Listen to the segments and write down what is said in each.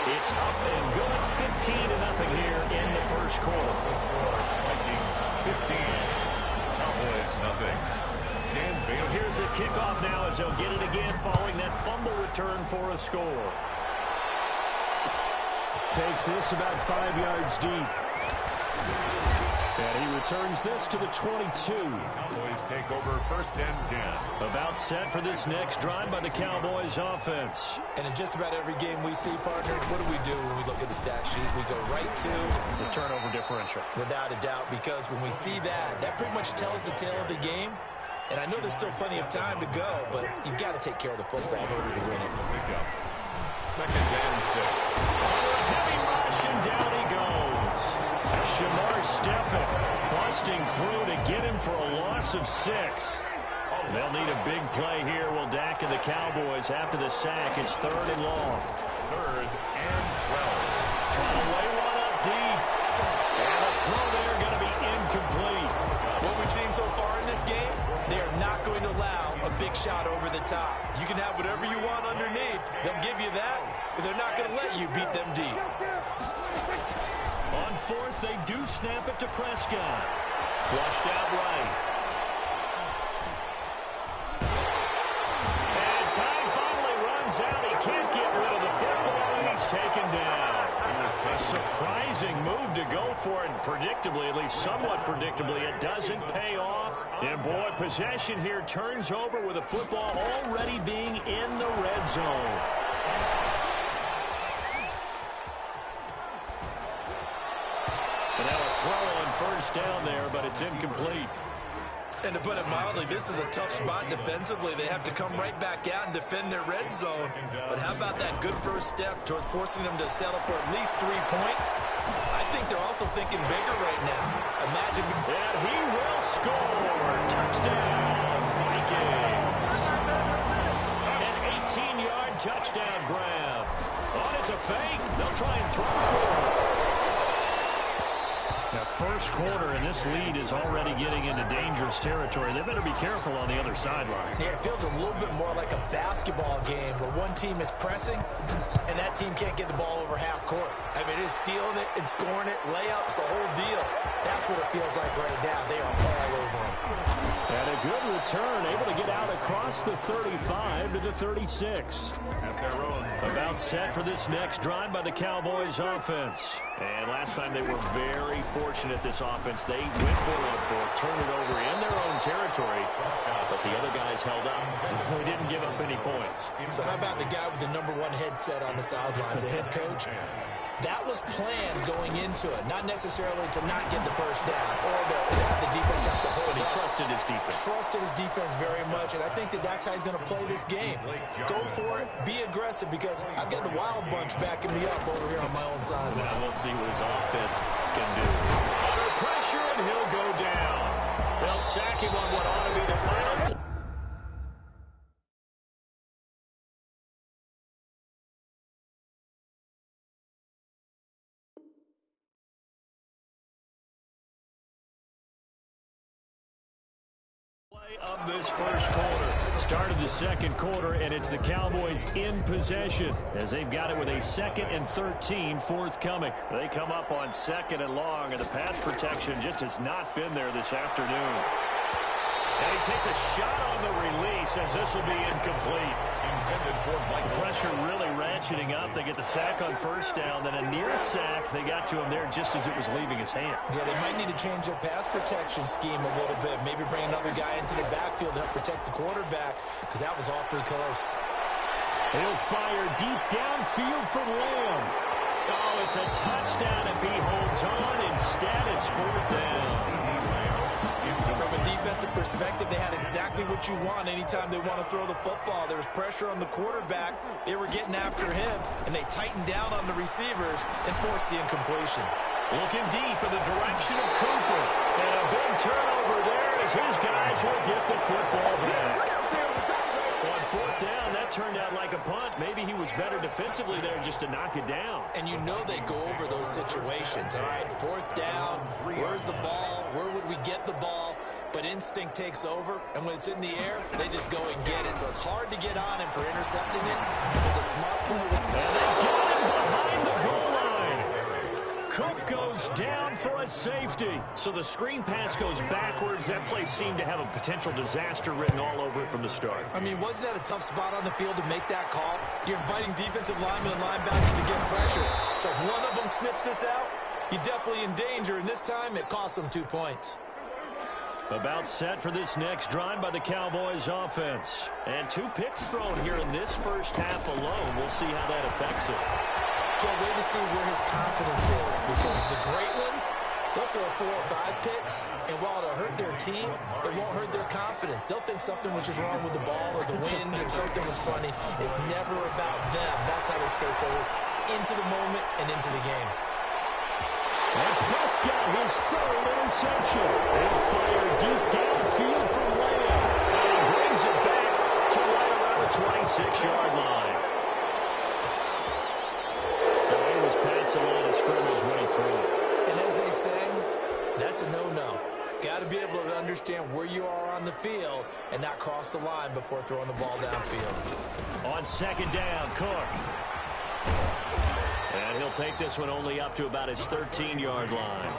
It's up and good, 15-0 here in the first quarter. Vikings 15, Cowboys nothing. So here's the kickoff now as they'll get it again following that fumble return for a score. Takes this about 5 yards deep. And he returns this to the 22. Cowboys take over 1st and 10. About set for this next drive by the Cowboys offense. And in just about every game we see, partner, what do when we look at the stat sheet? We go right to the turnover differential. Without a doubt, because when we see that, that pretty much tells the tale of the game. And I know there's still plenty of time to go, but you've got to take care of the football in order to win it. Pick up 2nd and 6. Heavy rush, and down he goes. Shamar Stephen busting through to get him for a loss of 6. They'll need a big play here. Will Dak and the Cowboys after the sack. It's 3rd and long. 3rd and 12. Trying to lay one up deep. And a throw there going to be incomplete. What we've seen so far in this game, they are not going to allow a big shot over the top. You can have whatever you want underneath. They'll give you that, but they're not going to let you beat them deep. On 4th, they do snap it to Prescott. Flushed out right. And time finally runs out. He can't get rid of the football, and he's taken down. A surprising move to go for it. Predictably, at least somewhat predictably, it doesn't pay off. And boy, possession here turns over with the football already being in the red zone. And now a throw on 1st down there, but it's incomplete. And to put it mildly, this is a tough spot defensively. They have to come right back out and defend their red zone. But how about that good first step towards forcing them to settle for at least 3 points? I think they're also thinking bigger right now. Imagine. And he will score. Touchdown, Vikings. An 18-yard touchdown grab. Oh, it's a fake. They'll try and throw for it. Now, first quarter, and this lead is already getting into dangerous territory. They better be careful on the other sideline. Yeah, it feels a little bit more like a basketball game where one team is pressing and that team can't get the ball over half court. I mean, it is stealing it and scoring it, layups, the whole deal. That's what it feels like right now. They are all over them. And a good return, able to get out across the 35 to the 36. At their own. About set for this next drive by the Cowboys offense. And last time they were very fortunate, this offense. They went for it, turned it over in their own territory, but the other guys held up. They didn't give up any points. So how about the guy with the #1 headset on the sidelines, the head coach? That was planned going into it, not necessarily to not get the first down or to have the defense have to hold it. He trusted his defense. Trusted his defense very much, and I think that's how he's going to play this game. Go for it, be aggressive, because I've got the wild bunch backing me up over here on my own side. Now we'll see what his offense can do. Under pressure, and he'll go down. They'll sack him on what ought to be the final. Of this first quarter. Start of the second quarter, and it's the Cowboys in possession as they've got it with a 2nd and 13 forthcoming. They come up on 2nd and long, and the pass protection just has not been there this afternoon. And he takes a shot on the release as this will be incomplete. Intended for Mike. Pressure really ratcheting up. They get the sack on 1st down, then a near sack. They got to him there just as it was leaving his hand. Yeah, they might need to change their pass protection scheme a little bit. Maybe bring another guy into the backfield to help protect the quarterback, because that was awfully close. He'll fire deep downfield for Lamb. Oh, it's a touchdown if he holds on. Instead, it's 4th down. From a defensive perspective, they had exactly what you want anytime they want to throw the football. There was pressure on the quarterback. They were getting after him, and they tightened down on the receivers and forced the incompletion. Looking deep in the direction of Cooper. And a big turnover there as his guys will get the football back. On 4th down, that turned out like a punt. Maybe he was better defensively there just to knock it down. And you know they go over those situations, all right? 4th down, where's the ball? Where would we get the ball? But instinct takes over, and when it's in the air, they just go and get it. So it's hard to get on him for intercepting it. With a smart play. And they got him behind goes down for a safety. So the screen pass goes backwards. That play seemed to have a potential disaster written all over it from the start. I mean, wasn't that a tough spot on the field to make that call? You're inviting defensive linemen and linebackers to get pressure. So if one of them sniffs this out, you're definitely in danger, and this time it costs them 2 points. About set for this next drive by the Cowboys offense. And 2 picks thrown here in this first half alone. We'll see how that affects it. Can't wait to see where his confidence is, because the great ones, they'll throw 4 or 5 picks, and while it'll hurt their team, it won't hurt their confidence. They'll think something was just wrong with the ball or the wind or something was funny. It's never about them. That's how they stay so into the moment and into the game. And Prescott, his 3rd interception. He'll fire deep downfield from Lamb. And he brings it back to right around the 26-yard line. So he was past the line of scrimmage when he threw it. And as they say, that's a no-no. Got to be able to understand where you are on the field and not cross the line before throwing the ball downfield. On 2nd down, Cook. And he'll take this one only up to about his 13-yard line.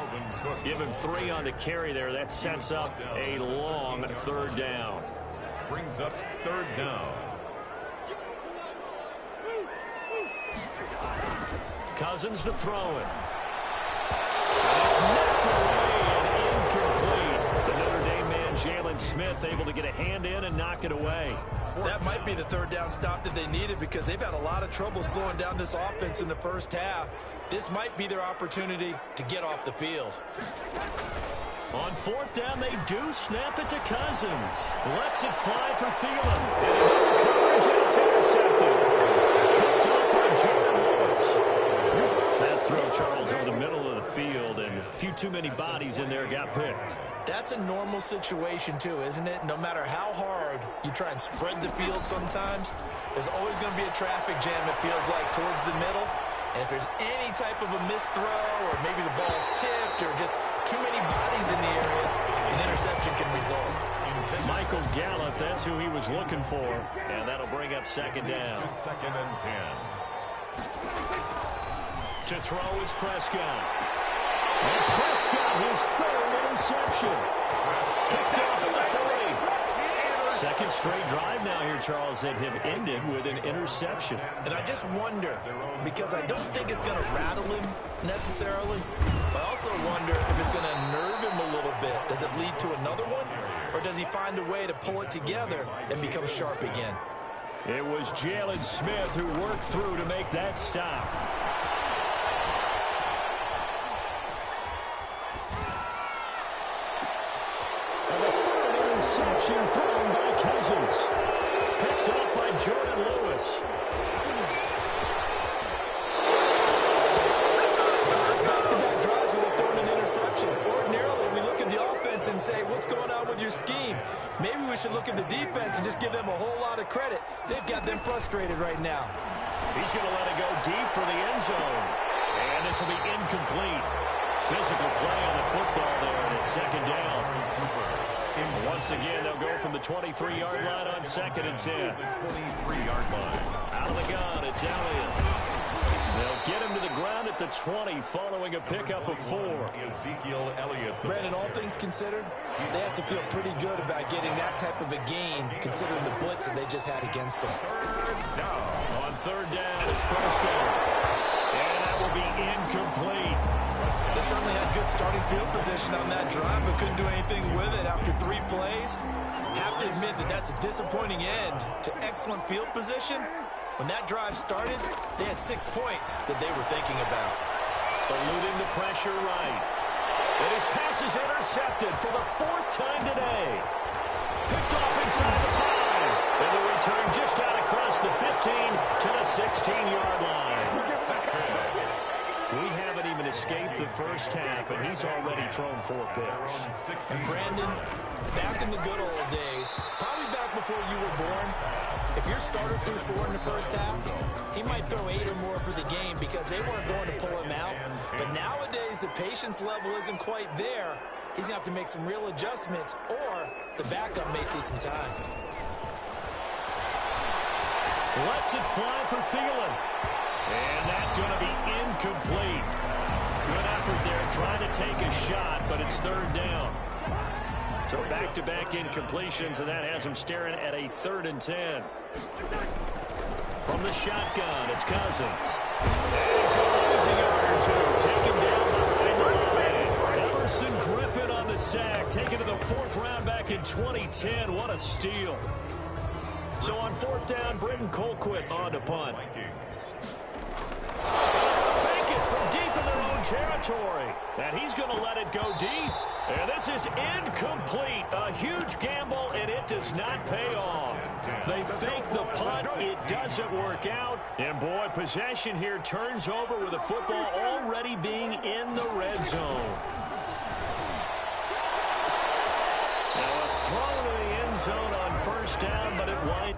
Give him 3 on the carry there. That sets up a long 3rd down. Brings up 3rd down. Cousins to throw it. And it's knocked away and incomplete. The Notre Dame man, Jalen Smith, able to get a hand in and knock it away. That might be the 3rd down stop that they needed, because they've had a lot of trouble slowing down this offense in the first half. This might be their opportunity to get off the field. On 4th down, they do snap it to Cousins. Lets it fly for Thielen. And coverage, and it's intercepted. Picked up by Jordan Lewis. That throw, Charles, over the middle of the field, and a few too many bodies in there got picked. That's a normal situation, too, isn't it? No matter how hard you try and spread the field sometimes, there's always going to be a traffic jam, it feels like, towards the middle. And if there's any type of a missed throw, or maybe the ball's tipped, or just too many bodies in the area, an interception can result. Michael Gallup, that's who he was looking for. And that'll bring up 2nd down. 2nd and 10. To throw is Prescott. And Prescott, his 3rd interception. Picked off at the 30. 2nd straight drive now here, Charles, that have ended with an interception. And I just wonder, because I don't think it's going to rattle him necessarily, but I also wonder if it's going to unnerve him a little bit. Does it lead to another one? Or does he find a way to pull it together and become sharp again? It was Jalen Smith who worked through to make that stop. And the 3rd interception thrown by Cousins. Picked up by Jordan Lewis. So it's back-to-back drives where they're throwing an interception. Ordinarily, we look at the offense and say, what's going on with your scheme? Maybe we should look at the defense and just give them a whole lot of credit. They've got them frustrated right now. He's going to let it go deep for the end zone. And this will be incomplete. Physical play on the football there, and it's 2nd down. Once again, they'll go from the 23-yard line on 2nd and 10. 23-yard line. Out of the gun, it's Elliott. They'll get him to the ground at the 20 following a pickup of 4. Ezekiel Elliott. Brandon, all things considered, they have to feel pretty good about getting that type of a gain, considering the blitz that they just had against them. 3rd down. On 3rd down, it's Prescott. And that will be incomplete. They certainly had good starting field position on that drive, but couldn't do anything with it after 3 plays. Have to admit that that's a disappointing end to excellent field position. When that drive started, they had 6 points that they were thinking about. Eluding the pressure right. And his pass is intercepted for the 4th time today. Picked off inside the 5. And the return just out across the 15 to the 16-yard line. We haven't even escaped the first half, and he's already thrown 4 picks. And Brandon, back in the good old days, probably back before you were born, if your starter threw 4 in the first half, he might throw 8 or more for the game because they weren't going to pull him out. But nowadays, the patience level isn't quite there. He's going to have to make some real adjustments, or the backup may see some time. Lets it fly for Thielen. And that's going to be incomplete. Good effort effort there, trying to take a shot, but it's third down. So back-to-back incompletions, and that has him staring at a 3rd and 10. From the shotgun, it's Cousins. And he's going to lose a yard or two. Taken down behind the line. Emerson Griffin on the sack. Taken to the 4th round back in 2010. What a steal. So on 4th down, Britton Colquitt on to punt. Fake it from deep in their own territory. And he's going to let it go deep. And this is incomplete. A huge gamble, and it does not pay off. They fake the punt. It doesn't work out. And, boy, possession here turns over with the football already being in the red zone. Now a throw to the end zone on 1st down, but it winds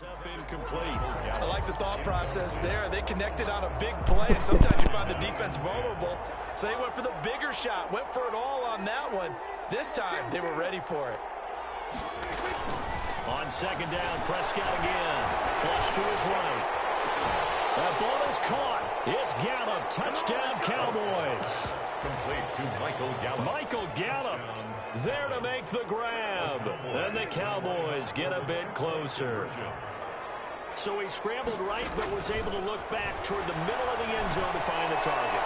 up incomplete. I like the thought process there. They connected on a big play, and sometimes you find the defense vulnerable. So they went for the bigger shot, went for it all on that one. This time, they were ready for it. On 2nd down, Prescott again. Flush to his right. That ball is caught. It's Gallup. Touchdown, Cowboys. Complete to Michael Gallup. Michael Gallup there to make the grab. And the Cowboys get a bit closer. So he scrambled right, but was able to look back toward the middle of the end zone to find the target.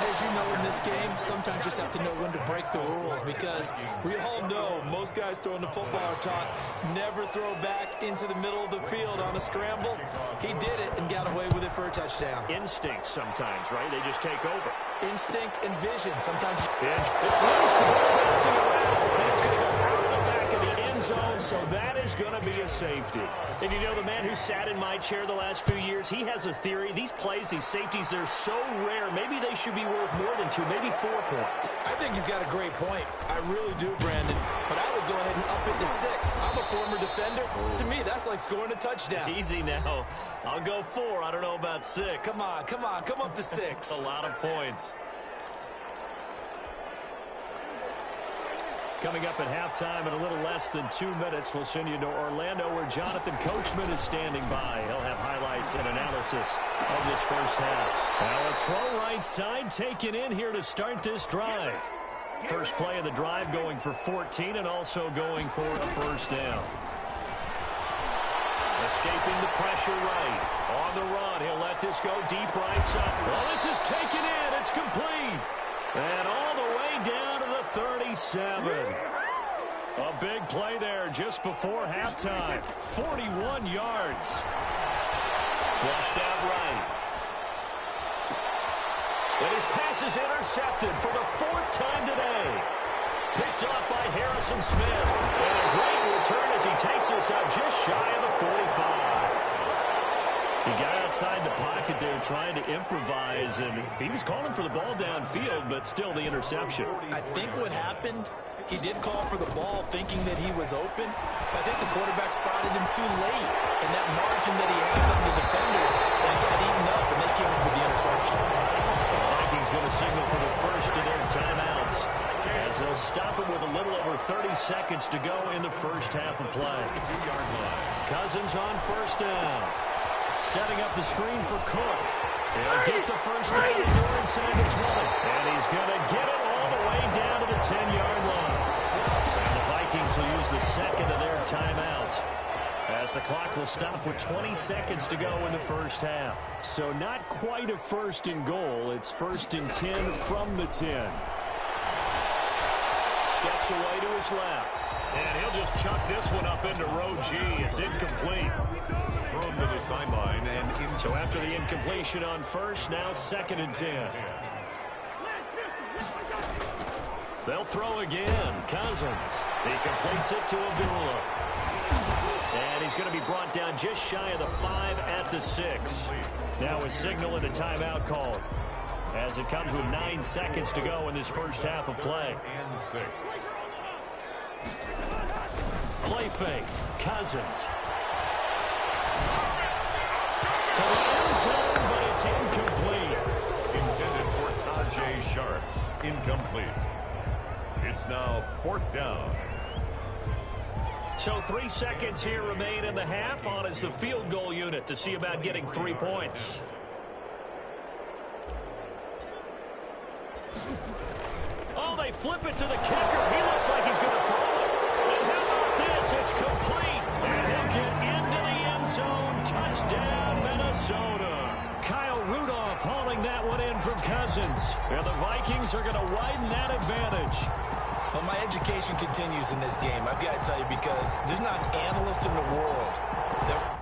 As you know in this game, sometimes you just have to know when to break the rules, because we all know most guys throwing the football are taught never throw back into the middle of the field on a scramble. He did it and got away with it for a touchdown. Instinct sometimes, right? They just take over. Instinct and vision. Sometimes it's loose. The ball bouncing around. It's going to go out of the back of the end zone, so that is going to be a safety. And you know, the man who sat in my chair the last few years, he has a theory. These plays, these safeties, they're so rare. Maybe they should be worth more than 2, maybe 4 points. I think he's got a great point. I really do, Brandon. But I would go ahead and up it to 6. I'm a former defender. To me, that's like scoring a touchdown. Easy now. I'll go 4. I don't know about 6. Come on. Come up to 6. A lot of points. Coming up at halftime in a little less than 2 minutes, we'll send you to Orlando, where Jonathan Coachman is standing by. He'll have highlights and analysis of this first half. Now a throw right side taken in here to start this drive. First play of the drive going for 14 and also going for a 1st down. Escaping the pressure right. On the run, he'll let this go deep right side. Well, this is taken in. It's complete. And all the way down to the 37. A big play there just before halftime. 41 yards. Flushed out right. And his pass is intercepted for the 4th time today. Picked off by Harrison Smith. And a great return as he takes this up just shy of the 45. He got outside the pocket there trying to improvise, and he was calling for the ball downfield, but still the interception. I think what happened, he did call for the ball thinking that he was open, but I think the quarterback spotted him too late, and that margin that he had on the defenders, that got eaten up, and they came up with the interception. The Vikings going to signal for the first of their timeouts, as they'll stop it with a little over 30 seconds to go in the first half of play. Cousins on 1st down. Setting up the screen for Cook. He'll get the first down inside the 20. And he's going to get it all the way down to the 10-yard line. And the Vikings will use the second of their timeouts, as the clock will stop with 20 seconds to go in the first half. So not quite a 1st and goal. It's 1st and 10 from the 10. Steps away to his left. And he'll just chuck this one up into row G. It's incomplete. Thrown to the sideline and so after the incompletion on 1st, now 2nd and 10. They'll throw again. Cousins. He completes it to Abdullah. And he's going to be brought down just shy of the 5 at the 6. Now a signal and a timeout called, as it comes with 9 seconds to go in this first half of play. and 6. Play fake. Cousins. To the end zone, but it's incomplete. Intended for Tajay Sharp. Incomplete. It's now 4th down. So 3 seconds here remain in the half. On is the field goal unit to see about getting 3 points. Oh, they flip it to the kicker. He looks like he's going to throw it. And how about this? It's complete. And he'll get into the end zone. Touchdown, Minnesota. Kyle Rudolph hauling that one in from Cousins. And the Vikings are going to widen that advantage. Well, my education continues in this game, I've got to tell you, because there's not an analyst in the world that